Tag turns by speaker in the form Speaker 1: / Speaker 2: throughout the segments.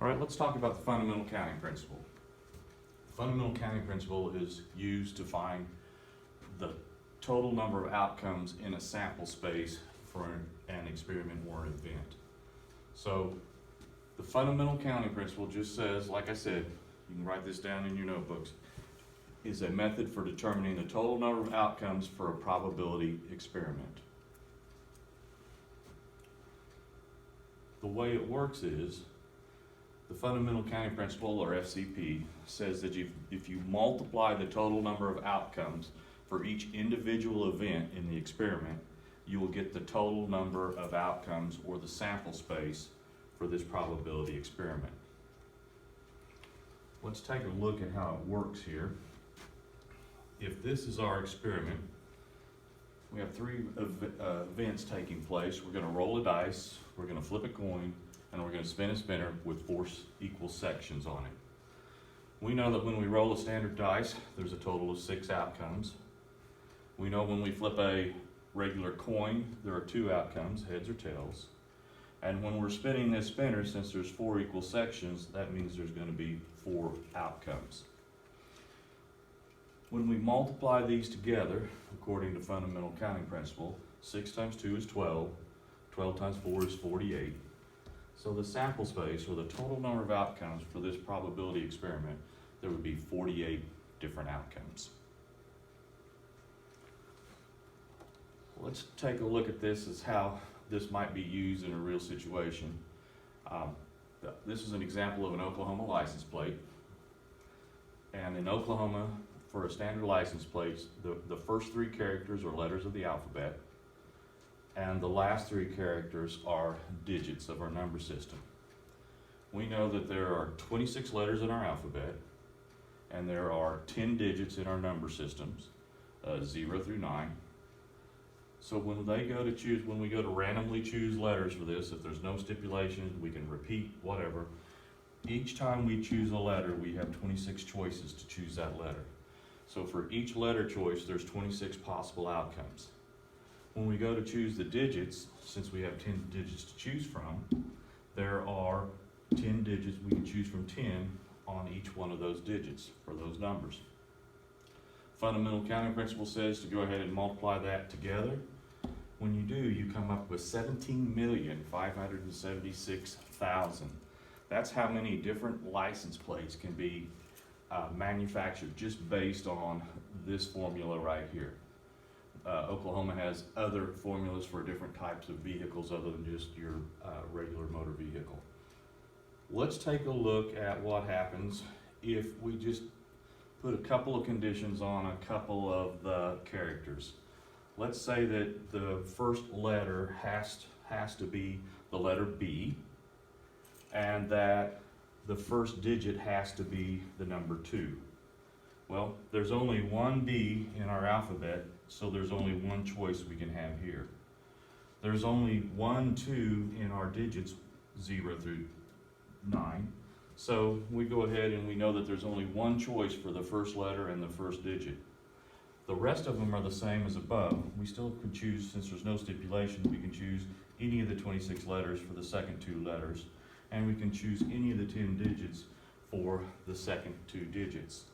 Speaker 1: right, let's talk about the fundamental counting principle. The fundamental counting principle is used to find the total number of outcomes in a sample space for an experiment or an event. So the fundamental counting principle just says, like I said, you can write this down in your notebooks, is a method for determining the total number of outcomes for a probability experiment. The way it works is, the fundamental counting principle, or FCP, says that if you multiply the total number of outcomes for each individual event in the experiment, you will get the total number of outcomes, or the sample space, for this probability experiment. Let's take a look at how it works here. If this is our experiment, we have three events taking place. We're going to roll a dice, we're going to flip a coin, and we're going to spin a spinner with 4 equal sections on it. We know that when we roll a standard dice, there's a total of 6 outcomes. We know when we flip a regular coin, there are 2 outcomes, heads or tails. And when we're spinning this spinner, since there's 4 equal sections, that means there's going to be 4 outcomes. When we multiply these together, according to fundamental counting principle, 6 times 2 is 12, 12 times 4 is 48. So the sample space, or the total number of outcomes for this probability experiment, there would be 48 different outcomes. Let's take a look at this as how this might be used in a real situation. This is an example of an Oklahoma license plate. And in Oklahoma, for a standard license plate, the first 3 characters are letters of the alphabet, and the last 3 characters are digits of our number system. We know that there are 26 letters in our alphabet, and there are 10 digits in our number systems, 0 through 9. So when we go to randomly choose letters for this, if there's no stipulations, we can repeat whatever. Each time we choose a letter, we have 26 choices to choose that letter. So for each letter choice, there's 26 possible outcomes. When we go to choose the digits, since we have 10 digits to choose from, there are 10 digits, we can choose from 10 on each one of those digits for those numbers. Fundamental counting principle says to go ahead and multiply that together. When you do, you come up with 17,576,000. That's how many different license plates can be manufactured just based on this formula right here. Oklahoma has other formulas for different types of vehicles other than just your regular motor vehicle. Let's take a look at what happens if we just put a couple of conditions on a couple of the characters. Let's say that the first letter has to be the letter B, and that the first digit has to be the number 2. Well, there's only one B in our alphabet, so there's only one choice we can have here. There's only 1 2 in our digits, 0 through 9. So we go ahead and we know that there's only one choice for the first letter and the first digit. The rest of them are the same as above. We still could choose, since there's no stipulations, we can choose any of the 26 letters for the second 2 letters, and we can choose any of the 10 digits for the second 2 digits.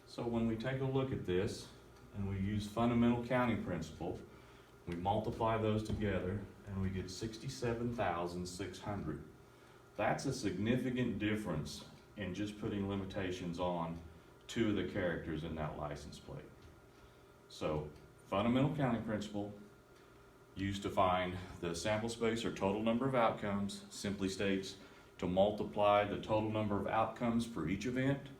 Speaker 1: So when we take a look at this, and we use fundamental counting principle, we multiply those together, and we get 67,600. That's a significant difference in just putting limitations on 2 of the characters in that license plate. So, fundamental counting principle, used to find the sample space or total number of outcomes, simply states to multiply the total number of outcomes for each event,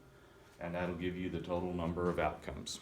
Speaker 1: and that'll give you the total number of outcomes.